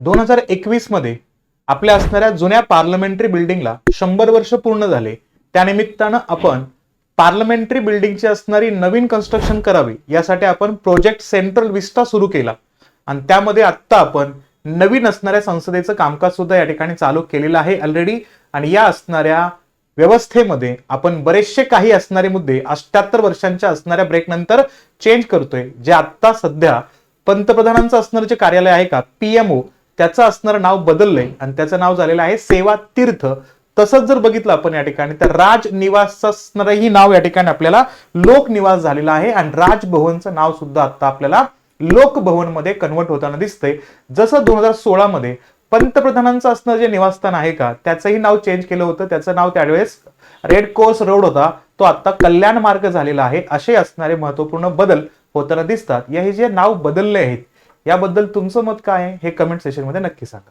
2021 मध्ये आपल्या असणाऱ्या जुन्या पार्लमेंटरी बिल्डिंगला 100 वर्ष पूर्ण झाले. त्यानिमित्तानं आपण पार्लमेंटरी बिल्डिंगची असणारी नवीन कन्स्ट्रक्शन करावी यासाठी आपण प्रोजेक्ट सेंट्रल विस्टा सुरू केला आणि त्यामध्ये आता आपण नवीन असणाऱ्या संसदेचं कामकाज सुद्धा या ठिकाणी चालू केलेलं आहे ऑलरेडी. आणि या असणाऱ्या व्यवस्थेमध्ये आपण बरेचसे काही असणारे मुद्दे 78 वर्षांच्या असणाऱ्या ब्रेक नंतर चेंज करतोय. जे आता सध्या पंतप्रधानांचं असणारं जे कार्यालय आहे का पीएमओ, त्याचं असणारं नाव बदललंय आणि त्याचं नाव झालेलं आहे सेवा तीर्थ. तसंच जर बघितलं आपण या ठिकाणी तर राजनिवासचं असणारही नाव या ठिकाणी आपल्याला लोकनिवास झालेलं आहे आणि राजभवनचं नाव सुद्धा आता आपल्याला लोकभवन मध्ये कन्वर्ट होताना दिसतंय. जसं 2016 मध्ये पंतप्रधानांचं असणारं जे निवासस्थान आहे का त्याचंही नाव चेंज केलं होतं. त्याचं नाव त्यावेळेस रेड कोर्स रोड होता, तो आता कल्याण मार्ग झालेला आहे. असे असणारे महत्वपूर्ण बदल होताना दिसतात. या हे जे नाव बदलले आहेत याबद्दल तुमचं मत काय आहे हे कमेंट सेशन मध्ये नक्की सांगा.